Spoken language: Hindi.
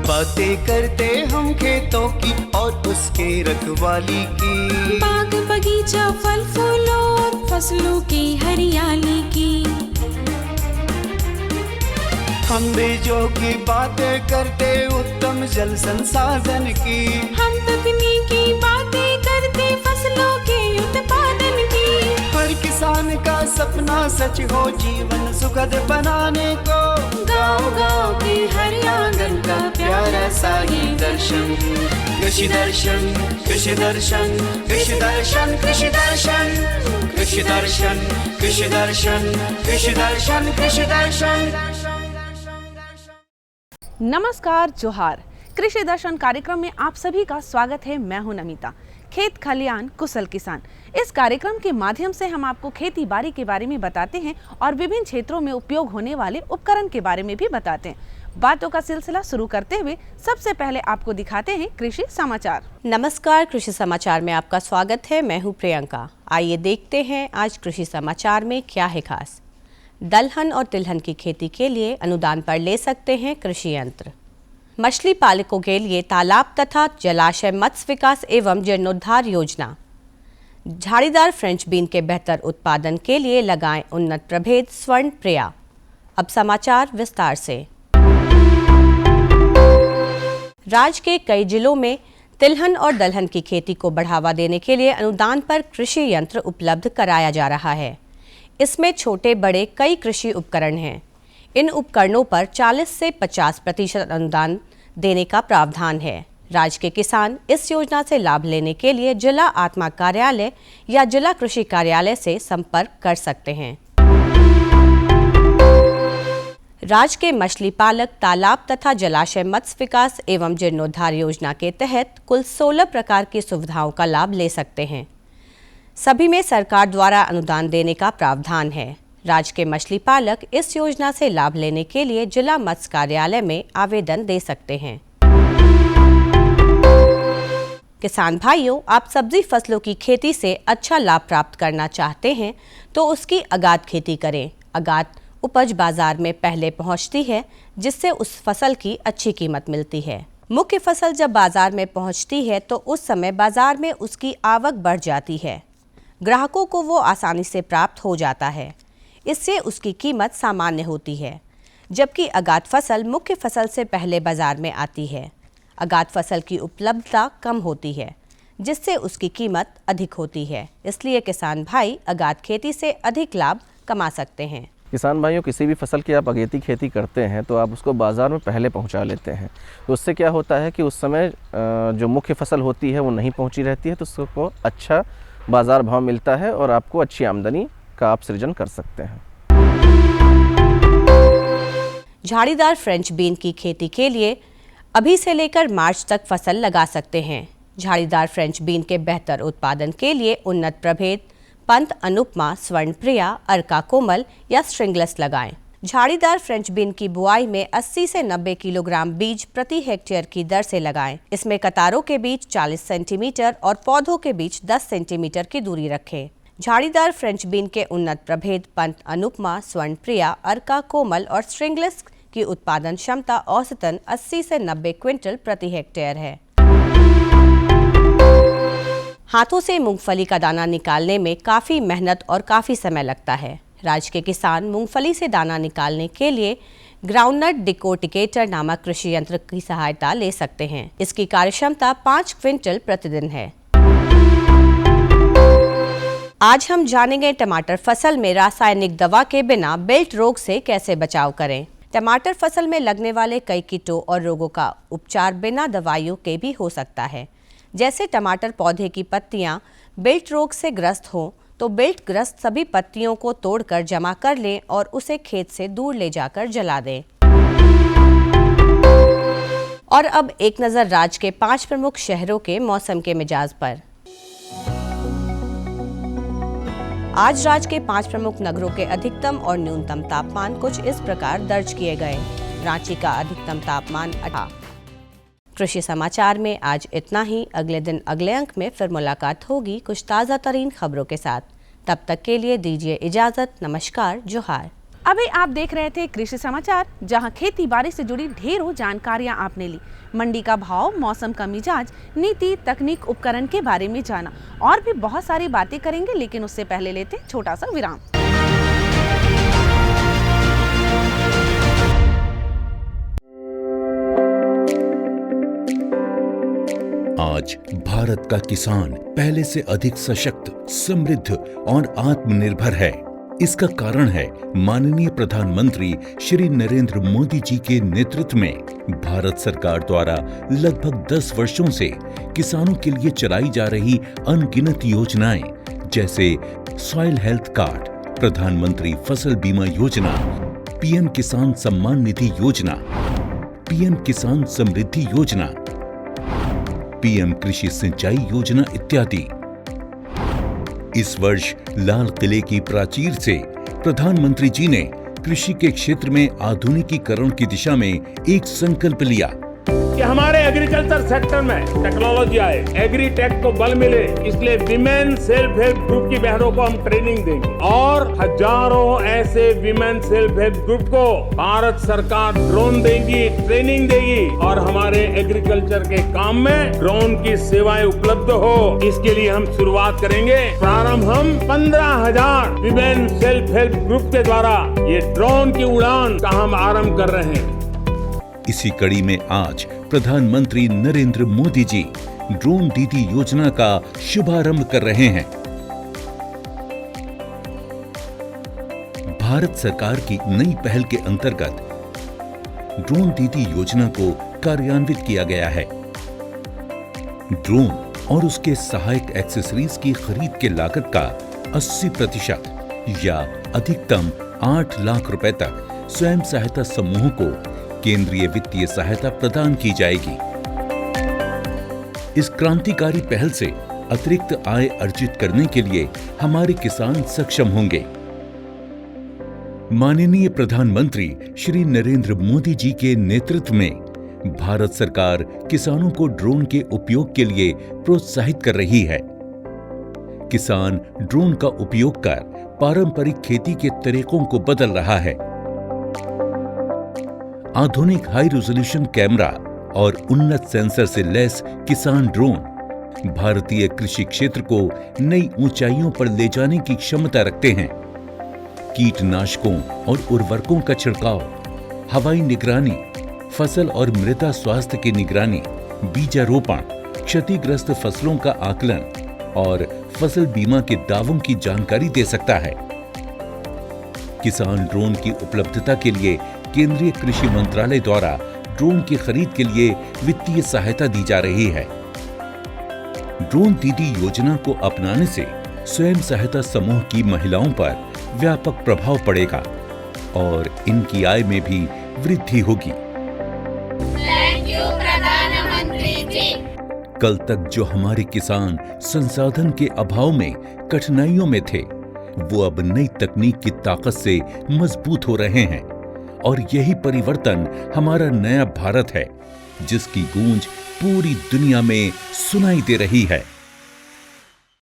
बातें करते हम खेतों की और उसके रखवाली की, बाग बगीचा फल फूलों और फसलों की हरियाली की। हम बीजों की बातें करते उत्तम जल संसाधन की, हम तकनीकी बातें करते फसलों के उत्पादन की। हर किसान का सपना सच हो जीवन सुखद बनाने को, गाँव-गाँव के हर आंगन का प्यारा सा ही दर्शन। कृषि दर्शन, कृषि दर्शन, कृषि दर्शन, कृषि दर्शन, कृषि दर्शन, कृषि दर्शन, कृषि दर्शन, कृषि दर्शन। नमस्कार, जोहार। कृषि दर्शन कार्यक्रम में आप सभी का स्वागत है। मैं हूं नमिता। खेत खलियान कुशल किसान, इस कार्यक्रम के माध्यम से हम आपको खेती बाड़ी के बारे में बताते हैं और विभिन्न क्षेत्रों में उपयोग होने वाले उपकरण के बारे में भी बताते हैं। बातों का सिलसिला शुरू करते हुए सबसे पहले आपको दिखाते हैं कृषि समाचार। नमस्कार, कृषि समाचार में आपका स्वागत है। मैं हूं प्रियंका। आइए देखते हैं आज कृषि समाचार में क्या है खास। दलहन और तिलहन की खेती के लिए अनुदान पर ले सकते हैं कृषि यंत्र। मछली पालकों के लिए तालाब तथा जलाशय मत्स्य विकास एवं जीर्णोद्धार योजना। झाड़ीदार फ्रेंच बीन के बेहतर उत्पादन के लिए लगाएं उन्नत प्रभेद स्वर्ण प्रिया। अब समाचार विस्तार से। राज्य के कई जिलों में तिलहन और दलहन की खेती को बढ़ावा देने के लिए अनुदान पर कृषि यंत्र उपलब्ध कराया जा रहा है। इसमें छोटे बड़े कई कृषि उपकरण हैं। इन उपकरणों पर 40 से 50% अनुदान देने का प्रावधान है। राज्य के किसान इस योजना से लाभ लेने के लिए जिला आत्मा कार्यालय या जिला कृषि कार्यालय से संपर्क कर सकते हैं। राज्य के मछली पालक तालाब तथा जलाशय मत्स्य विकास एवं जीर्णोद्धार योजना के तहत कुल 16 प्रकार की सुविधाओं का लाभ ले सकते हैं। सभी में सरकार द्वारा अनुदान देने का प्रावधान है। राज्य के मछली पालक इस योजना से लाभ लेने के लिए जिला मत्स्य कार्यालय में आवेदन दे सकते हैं। किसान भाइयों, आप सब्जी फसलों की खेती से अच्छा लाभ प्राप्त करना चाहते हैं तो उसकी आगाद खेती करें। आगाद उपज बाजार में पहले पहुंचती है, जिससे उस फसल की अच्छी कीमत मिलती है। मुख्य फसल जब बाजार में पहुंचती है तो उस समय बाजार में उसकी आवक बढ़ जाती है। ग्राहकों को वो आसानी से प्राप्त हो जाता है। इससे उसकी कीमत सामान्य होती है। जबकि आगाद फसल मुख्य फसल से पहले बाजार में आती है। आगाद फसल की उपलब्धता कम होती है, जिससे उसकी कीमत अधिक होती है। इसलिए किसान भाई आगाद खेती से अधिक लाभ कमा सकते हैं। किसान भाइयों, किसी भी फसल की आप अगेती खेती करते हैं तो आप उसको बाज़ार में पहले पहुंचा लेते हैं। तो उससे क्या होता है कि उस समय जो मुख्य फसल होती है वो नहीं पहुंची रहती है, तो उसको अच्छा बाज़ार भाव मिलता है और आपको अच्छी आमदनी का आप सृजन कर सकते हैं। झाड़ीदार फ्रेंच बीन की खेती के लिए अभी से लेकर मार्च तक फसल लगा सकते हैं। झाड़ीदार फ्रेंच बीन के बेहतर उत्पादन के लिए उन्नत प्रभेद पंत अनुपमा, स्वर्ण प्रिया, अर्का कोमल या स्ट्रिंगलेस लगाएं। झाड़ीदार फ्रेंच बीन की बुआई में 80 से 90 किलोग्राम बीज प्रति हेक्टेयर की दर से लगाएं। इसमें कतारों के बीच 40 सेंटीमीटर और पौधों के बीच 10 सेंटीमीटर की दूरी रखें। झाड़ीदार फ्रेंच बीन के उन्नत प्रभेद पंत अनुपमा, स्वर्ण प्रिया, अर्का कोमल और स्ट्रिंगलेस की उत्पादन क्षमता औसतन 80 से 90 क्विंटल प्रति हेक्टेयर है। हाथों से मूंगफली का दाना निकालने में काफ़ी मेहनत और काफ़ी समय लगता है। राज्य के किसान मूंगफली से दाना निकालने के लिए ग्राउंडनट डिकोटिकेटर नामक कृषि यंत्र की सहायता ले सकते हैं। इसकी कार्यक्षमता 5 क्विंटल प्रतिदिन है। आज हम जानेंगे टमाटर फसल में रासायनिक दवा के बिना बेल्ट रोग से कैसे बचाव करें। टमाटर फसल में लगने वाले कई कीटों और रोगों का उपचार बिना दवाइयों के भी हो सकता है। जैसे टमाटर पौधे की पत्तियां बेल्ट रोग से ग्रस्त हों तो बेल्ट ग्रस्त सभी पत्तियों को तोड़कर जमा कर लें और उसे खेत से दूर ले जाकर जला दें। और अब एक नज़र राज्य के 5 प्रमुख शहरों के मौसम के मिजाज पर। आज राज्य के 5 प्रमुख नगरों के अधिकतम और न्यूनतम तापमान कुछ इस प्रकार दर्ज किए गए। रांची का अधिकतम तापमान 18। कृषि समाचार में आज इतना ही। अगले दिन अगले अंक में फिर मुलाकात होगी कुछ ताज़ा तरीन खबरों के साथ। तब तक के लिए दीजिए इजाज़त। नमस्कार, जोहार। अभी आप देख रहे थे कृषि समाचार, जहां खेती बाड़ी से जुड़ी ढेरों जानकारियां आपने ली। मंडी का भाव, मौसम का मिजाज, नीति, तकनीक, उपकरण के बारे में जाना और भी बहुत सारी बातें करेंगे, लेकिन उससे पहले लेते छोटा सा विराम। आज भारत का किसान पहले से अधिक सशक्त, समृद्ध और आत्मनिर्भर है। इसका कारण है माननीय प्रधानमंत्री श्री नरेंद्र मोदी जी के नेतृत्व में भारत सरकार द्वारा लगभग 10 वर्षों से किसानों के लिए चलाई जा रही अनगिनत योजनाएं, जैसे सॉइल हेल्थ कार्ड, प्रधानमंत्री फसल बीमा योजना, पीएम किसान सम्मान निधि योजना, पीएम किसान समृद्धि योजना, पीएम कृषि सिंचाई योजना इत्यादि। इस वर्ष लाल किले की प्राचीर से प्रधानमंत्री जी ने कृषि के क्षेत्र में आधुनिकीकरण की दिशा में एक संकल्प लिया कि हमारे एग्रीकल्चर सेक्टर में टेक्नोलॉजी आए, एग्रीटेक को बल मिले, इसलिए विमेन सेल्फ हेल्प ग्रुप की बहनों को हम ट्रेनिंग देंगे और हजारों ऐसे विमेन सेल्फ हेल्प ग्रुप को भारत सरकार ड्रोन देगी, ट्रेनिंग देगी और हमारे एग्रीकल्चर के काम में ड्रोन की सेवाएं उपलब्ध हो। इसके लिए हम शुरुआत करेंगे। प्रारंभ हम 15,000 विमेन सेल्फ हेल्प ग्रुप के द्वारा ये ड्रोन की उड़ान का हम आरंभ कर रहे हैं। इसी कड़ी में आज प्रधानमंत्री नरेंद्र मोदी जी ड्रोन दीदी योजना का शुभारंभ कर रहे हैं। भारत सरकार की नई पहल के अंतर्गत ड्रोन दीदी योजना को कार्यान्वित किया गया है। ड्रोन और उसके सहायक एक्सेसरीज की खरीद के लागत का 80% या अधिकतम 8 लाख रुपए तक स्वयं सहायता समूहों को केंद्रीय वित्तीय सहायता प्रदान की जाएगी। इस क्रांतिकारी पहल से अतिरिक्त आय अर्जित करने के लिए हमारे किसान सक्षम होंगे। माननीय प्रधानमंत्री श्री नरेंद्र मोदी जी के नेतृत्व में भारत सरकार किसानों को ड्रोन के उपयोग के लिए प्रोत्साहित कर रही है। किसान ड्रोन का उपयोग कर पारंपरिक खेती के तरीकों को बदल रहा है। आधुनिक हाई रेजोल्यूशन कैमरा और उन्नत सेंसर से लैस किसान ड्रोन भारतीय कृषि क्षेत्र को नई ऊंचाइयों पर ले जाने की क्षमता रखते हैं। कीटनाशकों और उर्वरकों का छिड़काव, हवाई निगरानी, फसल और मृदा स्वास्थ्य की निगरानी, बीजारोपण, क्षतिग्रस्त फसलों का आकलन और फसल बीमा के दावों की जानकारी दे सकता है। किसान ड्रोन की उपलब्धता के लिए केंद्रीय कृषि मंत्रालय द्वारा ड्रोन की खरीद के लिए वित्तीय सहायता दी जा रही है। ड्रोन दीदी योजना को अपनाने से स्वयं सहायता समूह की महिलाओं पर व्यापक प्रभाव पड़ेगा और इनकी आय में भी वृद्धि होगी। थैंक यू प्रधानमंत्री जी। कल तक जो हमारे किसान संसाधन के अभाव में कठिनाइयों में थे, वो अब नई तकनीक की ताकत से मजबूत हो रहे हैं और यही परिवर्तन हमारा नया भारत है, जिसकी गूंज पूरी दुनिया में सुनाई दे रही है।